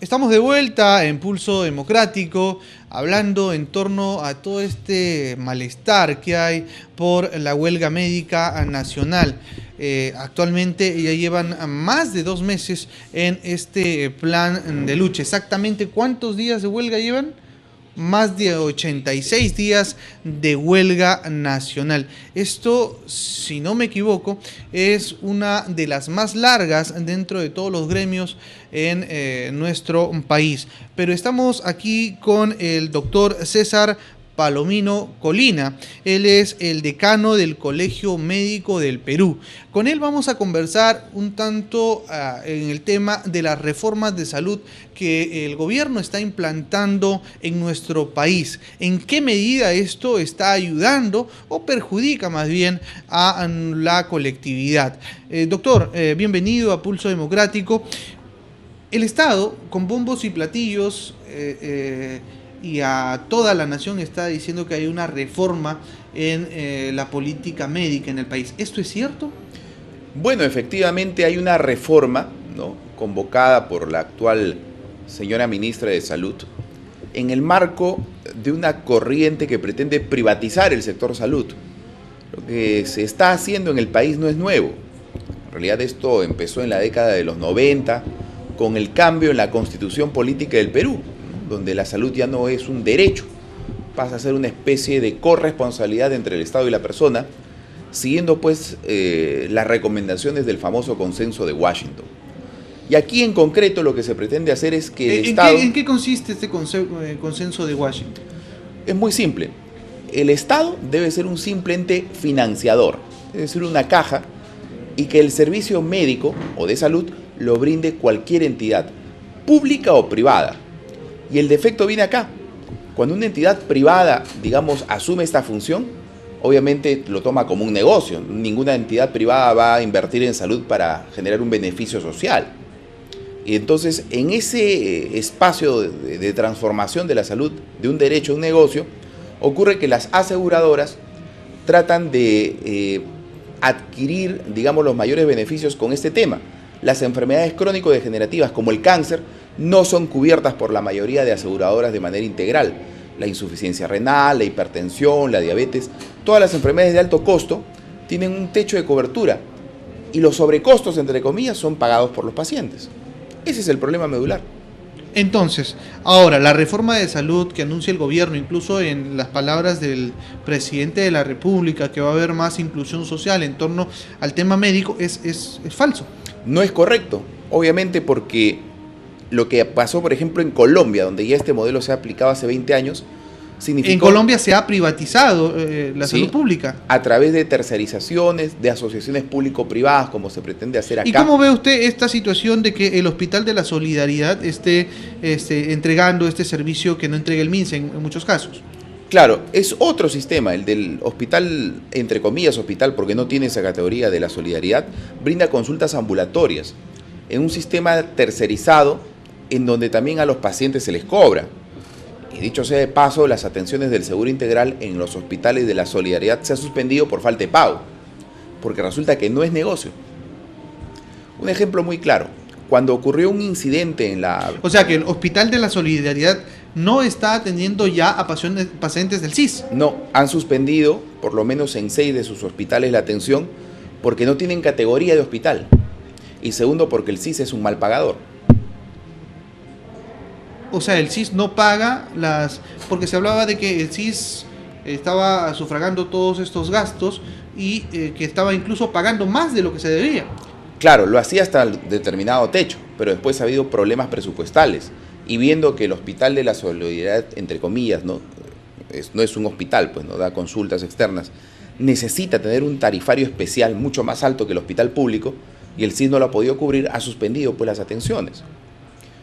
Estamos de vuelta en Pulso Democrático, hablando en torno a todo este malestar que hay por la huelga médica nacional. Actualmente ya llevan más de 2 meses en este plan de lucha. ¿Exactamente cuántos días de huelga llevan? Más de 86 días de huelga nacional. Esto, si no me equivoco, es una de las más largas dentro de todos los gremios en nuestro país. Pero estamos aquí con el doctor César Palomino Colina. Él es el decano del Colegio Médico del Perú. Con él vamos a conversar un tanto en el tema de las reformas de salud que el gobierno está implantando en nuestro país. ¿En qué medida esto está ayudando o perjudica más bien a la colectividad? Doctor, bienvenido a Pulso Democrático. El Estado, con bombos y platillos, y a toda la nación está diciendo que hay una reforma en la política médica en el país. ¿Esto es cierto? Bueno, efectivamente hay una reforma, ¿no?, convocada por la actual señora ministra de Salud en el marco de una corriente que pretende privatizar el sector salud. Lo que se está haciendo en el país no es nuevo. En realidad esto empezó en la década de los 90 con el cambio en la constitución política del Perú, donde la salud ya no es un derecho, pasa a ser una especie de corresponsabilidad entre el Estado y la persona, siguiendo pues las recomendaciones del famoso consenso de Washington. Y aquí en concreto lo que se pretende hacer es que el Estado... ¿En qué consiste este consenso de Washington? Es muy simple. El Estado debe ser un simple ente financiador, es decir, una caja, y que el servicio médico o de salud lo brinde cualquier entidad, pública o privada. Y el defecto viene acá. Cuando una entidad privada, digamos, asume esta función, obviamente lo toma como un negocio. Ninguna entidad privada va a invertir en salud para generar un beneficio social. Y entonces, en ese espacio de transformación de la salud de un derecho a un negocio, ocurre que las aseguradoras tratan de adquirir, digamos, los mayores beneficios con este tema. Las enfermedades crónico-degenerativas, como el cáncer, no son cubiertas por la mayoría de aseguradoras de manera integral. La insuficiencia renal, la hipertensión, la diabetes, todas las enfermedades de alto costo tienen un techo de cobertura y los sobrecostos, entre comillas, son pagados por los pacientes. Ese es el problema medular. Entonces, ahora, la reforma de salud que anuncia el gobierno, incluso en las palabras del presidente de la República, que va a haber más inclusión social en torno al tema médico, es falso. No es correcto, obviamente, porque lo que pasó, por ejemplo, en Colombia, donde ya este modelo se ha aplicado hace 20 años, significó... En Colombia se ha privatizado la salud pública. A través de tercerizaciones, de asociaciones público-privadas, como se pretende hacer acá. ¿Y cómo ve usted esta situación de que el Hospital de la Solidaridad esté entregando este servicio que no entrega el MINSA en muchos casos? Claro, es otro sistema, el del hospital, entre comillas hospital, porque no tiene esa categoría de la solidaridad, brinda consultas ambulatorias en un sistema tercerizado en donde también a los pacientes se les cobra. Y dicho sea de paso, las atenciones del seguro integral en los hospitales de la solidaridad se ha suspendido por falta de pago, porque resulta que no es negocio. Un ejemplo muy claro, cuando ocurrió un incidente en la... O sea que el Hospital de la Solidaridad no está atendiendo ya a pacientes del CIS. No, han suspendido por lo menos en 6 de sus hospitales la atención porque no tienen categoría de hospital. Y segundo, porque el CIS es un mal pagador. O sea, el CIS no paga porque se hablaba de que el CIS estaba sufragando todos estos gastos y que estaba incluso pagando más de lo que se debía. Claro, lo hacía hasta determinado techo, pero después ha habido problemas presupuestales. Y viendo que el Hospital de la Solidaridad, entre comillas, no es un hospital, pues no da consultas externas, necesita tener un tarifario especial mucho más alto que el hospital público, y el CIS no lo ha podido cubrir, ha suspendido pues las atenciones.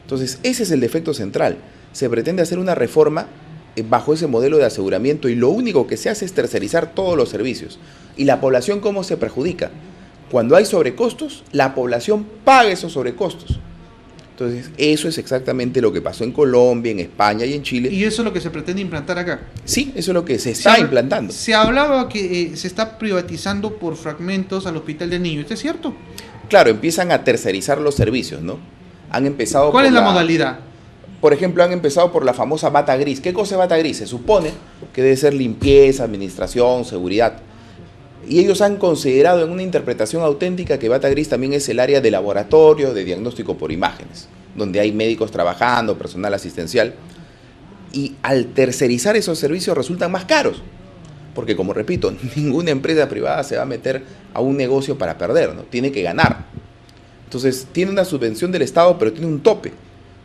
Entonces, ese es el defecto central. Se pretende hacer una reforma bajo ese modelo de aseguramiento y lo único que se hace es tercerizar todos los servicios. ¿Y la población cómo se perjudica? Cuando hay sobrecostos, la población paga esos sobrecostos. Entonces, eso es exactamente lo que pasó en Colombia, en España y en Chile. ¿Y eso es lo que se pretende implantar acá? Sí, eso es lo que se está implantando. Se hablaba que se está privatizando por fragmentos al Hospital del Niño. ¿Esto es cierto? Claro, empiezan a tercerizar los servicios, ¿no? Han empezado ¿Cuál es la modalidad? Por ejemplo, han empezado por la famosa bata gris. ¿Qué cosa es bata gris? Se supone que debe ser limpieza, administración, seguridad. Y ellos han considerado en una interpretación auténtica que bata gris también es el área de laboratorio, de diagnóstico por imágenes, donde hay médicos trabajando, personal asistencial. Y al tercerizar esos servicios resultan más caros. Porque, como repito, ninguna empresa privada se va a meter a un negocio para perder, ¿no? Tiene que ganar. Entonces, tiene una subvención del Estado, pero tiene un tope.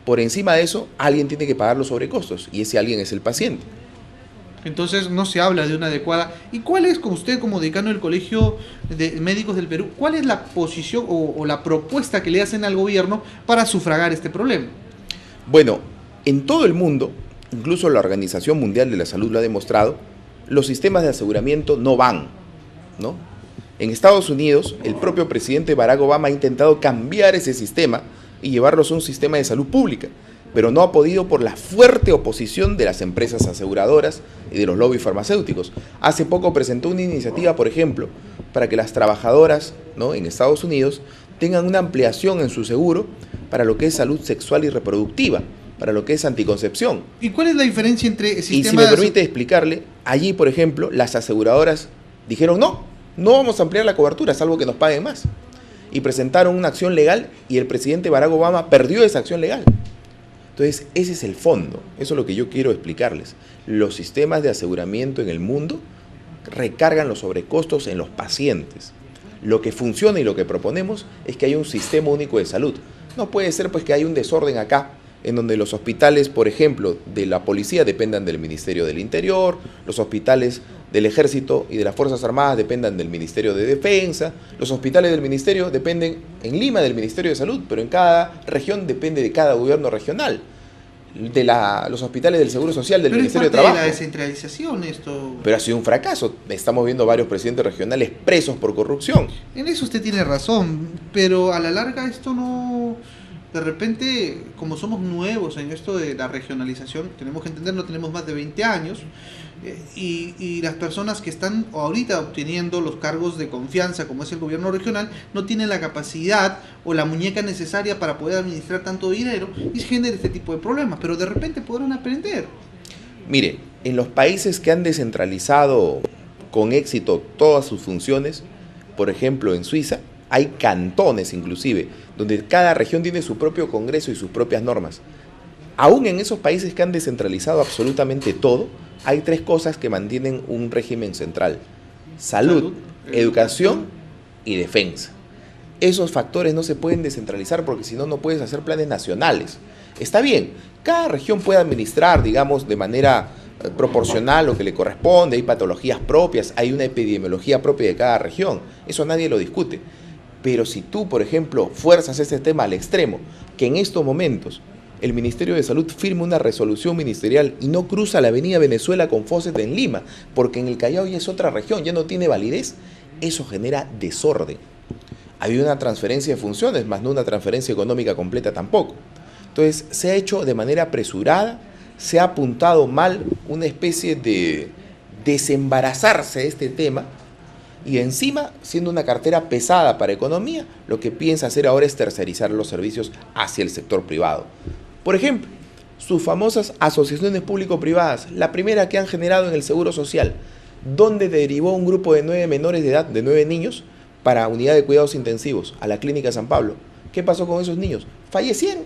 Por encima de eso, alguien tiene que pagar los sobrecostos, y ese alguien es el paciente. Entonces, no se habla de una adecuada. ¿Y cuál es, con usted como decano del Colegio de Médicos del Perú, cuál es la posición o la propuesta que le hacen al gobierno para sufragar este problema? Bueno, en todo el mundo, incluso la Organización Mundial de la Salud lo ha demostrado, los sistemas de aseguramiento no van, ¿no? En Estados Unidos, el propio presidente Barack Obama ha intentado cambiar ese sistema y llevarlos a un sistema de salud pública, pero no ha podido por la fuerte oposición de las empresas aseguradoras y de los lobbies farmacéuticos. Hace poco presentó una iniciativa, por ejemplo, para que las trabajadoras, ¿no?, en Estados Unidos tengan una ampliación en su seguro para lo que es salud sexual y reproductiva, para lo que es anticoncepción. ¿Y cuál es la diferencia entre el sistema? Y si me permite explicarle, allí, por ejemplo, las aseguradoras dijeron no vamos a ampliar la cobertura, salvo que nos paguen más. Y presentaron una acción legal y el presidente Barack Obama perdió esa acción legal. Entonces, ese es el fondo, eso es lo que yo quiero explicarles. Los sistemas de aseguramiento en el mundo recargan los sobrecostos en los pacientes. Lo que funciona y lo que proponemos es que haya un sistema único de salud. No puede ser pues que haya un desorden acá, en donde los hospitales, por ejemplo, de la policía dependan del Ministerio del Interior, los hospitales del Ejército y de las Fuerzas Armadas dependan del Ministerio de Defensa, los hospitales del Ministerio dependen en Lima del Ministerio de Salud, pero en cada región depende de cada gobierno regional, los hospitales del Seguro Social del Ministerio de Trabajo. Pero es parte de la descentralización esto. Pero ha sido un fracaso, estamos viendo varios presidentes regionales presos por corrupción. En eso usted tiene razón, pero a la larga esto no... De repente, como somos nuevos en esto de la regionalización, tenemos que entender, no tenemos más de 20 años, y las personas que están ahorita obteniendo los cargos de confianza, como es el gobierno regional, no tienen la capacidad o la muñeca necesaria para poder administrar tanto dinero y se genera este tipo de problemas, pero de repente podrán aprender. Mire, en los países que han descentralizado con éxito todas sus funciones, por ejemplo en Suiza, hay cantones inclusive, donde cada región tiene su propio congreso y sus propias normas. Aún en esos países que han descentralizado absolutamente todo, hay tres cosas que mantienen un régimen central: salud, educación y defensa. Esos factores no se pueden descentralizar porque si no, no puedes hacer planes nacionales. Está bien, cada región puede administrar, digamos, de manera proporcional lo que le corresponde, hay patologías propias, hay una epidemiología propia de cada región, eso nadie lo discute. Pero si tú, por ejemplo, fuerzas ese tema al extremo, que en estos momentos el Ministerio de Salud firme una resolución ministerial y no cruza la avenida Venezuela con Fawcett en Lima, porque en el Callao ya es otra región, ya no tiene validez, eso genera desorden. Había una transferencia de funciones, más no una transferencia económica completa tampoco. Entonces, se ha hecho de manera apresurada, se ha apuntado mal una especie de desembarazarse de este tema, y encima, siendo una cartera pesada para economía, lo que piensa hacer ahora es tercerizar los servicios hacia el sector privado. Por ejemplo, sus famosas asociaciones público-privadas, la primera que han generado en el Seguro Social, donde derivó un grupo de 9 menores de edad, de 9 niños, para unidad de cuidados intensivos, a la Clínica San Pablo. ¿Qué pasó con esos niños? Fallecieron.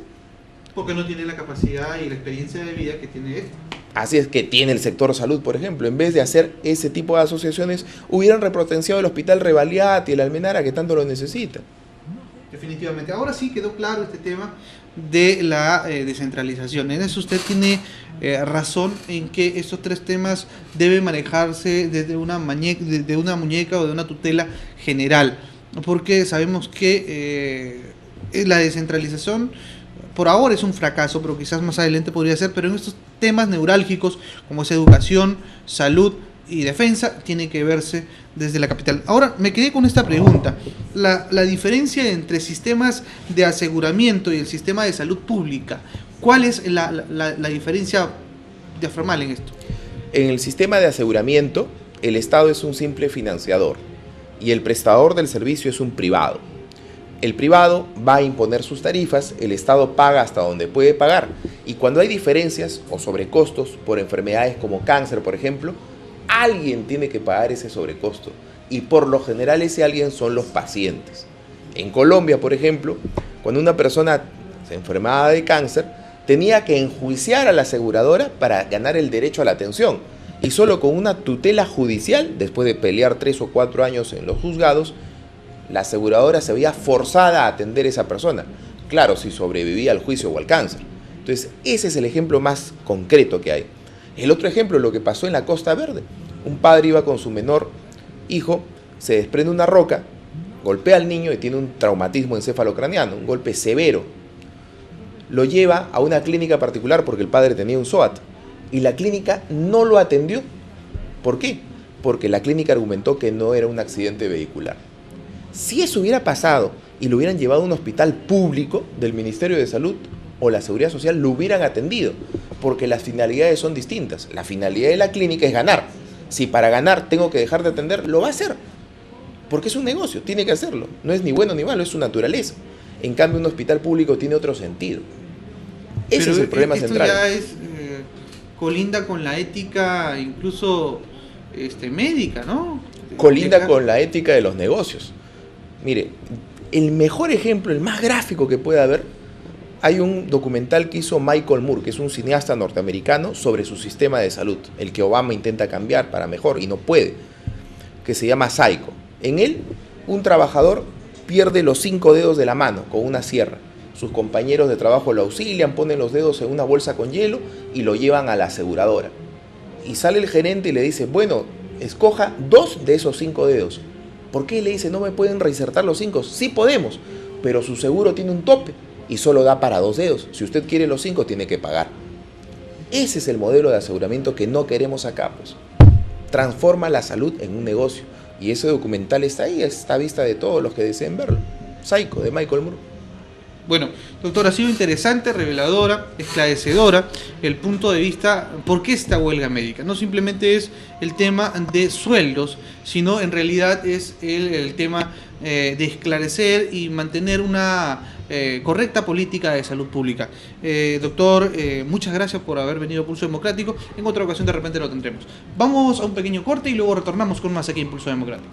Porque no tiene la capacidad y la experiencia de vida que tiene este. Así es que tiene el sector salud, por ejemplo. En vez de hacer ese tipo de asociaciones, hubieran repotenciado el Hospital Revaliati y el Almenara, que tanto lo necesita. Definitivamente. Ahora sí quedó claro este tema de la descentralización. En eso usted tiene razón en que estos tres temas deben manejarse desde una muñeca o de una tutela general. Porque sabemos que la descentralización por ahora es un fracaso, pero quizás más adelante podría ser, pero en estos temas neurálgicos como es educación, salud y defensa, tiene que verse desde la capital. Ahora, me quedé con esta pregunta. La diferencia entre sistemas de aseguramiento y el sistema de salud pública, ¿cuál es la diferencia diafragmal en esto? En el sistema de aseguramiento, el Estado es un simple financiador y el prestador del servicio es un privado. El privado va a imponer sus tarifas, el Estado paga hasta donde puede pagar. Y cuando hay diferencias o sobrecostos por enfermedades como cáncer, por ejemplo, alguien tiene que pagar ese sobrecosto. Y por lo general ese alguien son los pacientes. En Colombia, por ejemplo, cuando una persona se enfermaba de cáncer, tenía que enjuiciar a la aseguradora para ganar el derecho a la atención. Y solo con una tutela judicial, después de pelear 3 o 4 años en los juzgados, la aseguradora se veía forzada a atender a esa persona. Claro, si sobrevivía al juicio o al cáncer. Entonces, ese es el ejemplo más concreto que hay. El otro ejemplo es lo que pasó en la Costa Verde. Un padre iba con su menor hijo, se desprende una roca, golpea al niño y tiene un traumatismo encefalocraniano, un golpe severo. Lo lleva a una clínica particular porque el padre tenía un SOAT. Y la clínica no lo atendió. ¿Por qué? Porque la clínica argumentó que no era un accidente vehicular. Si eso hubiera pasado y lo hubieran llevado a un hospital público del Ministerio de Salud o la Seguridad Social, lo hubieran atendido, porque las finalidades son distintas. La finalidad de la clínica es ganar. Si para ganar tengo que dejar de atender, lo va a hacer, porque es un negocio, tiene que hacerlo. No es ni bueno ni malo, es su naturaleza. En cambio, un hospital público tiene otro sentido. Ese Pero es el problema central. Esto ya es, colinda con la ética incluso médica, ¿no? Colinda con la ética de los negocios. Mire, el mejor ejemplo, el más gráfico que puede haber, hay un documental que hizo Michael Moore, que es un cineasta norteamericano, sobre su sistema de salud, el que Obama intenta cambiar para mejor y no puede, que se llama Psycho. En él, un trabajador pierde los 5 dedos de la mano con una sierra. Sus compañeros de trabajo lo auxilian, ponen los dedos en una bolsa con hielo y lo llevan a la aseguradora. Y sale el gerente y le dice, bueno, escoja 2 de esos 5 dedos. ¿Por qué? Le dice, no me pueden reinsertar los 5. Sí podemos, pero su seguro tiene un tope y solo da para 2 dedos. Si usted quiere los 5, tiene que pagar. Ese es el modelo de aseguramiento que no queremos acá, pues. Transforma la salud en un negocio. Y ese documental está ahí, está a vista de todos los que deseen verlo. Psycho, de Michael Moore. Bueno, doctor, ha sido interesante, reveladora, esclarecedora el punto de vista, ¿por qué esta huelga médica? No simplemente es el tema de sueldos, sino en realidad es el tema de esclarecer y mantener una correcta política de salud pública. Doctor, muchas gracias por haber venido a Pulso Democrático. En otra ocasión de repente lo tendremos. Vamos a un pequeño corte y luego retornamos con más aquí en Pulso Democrático.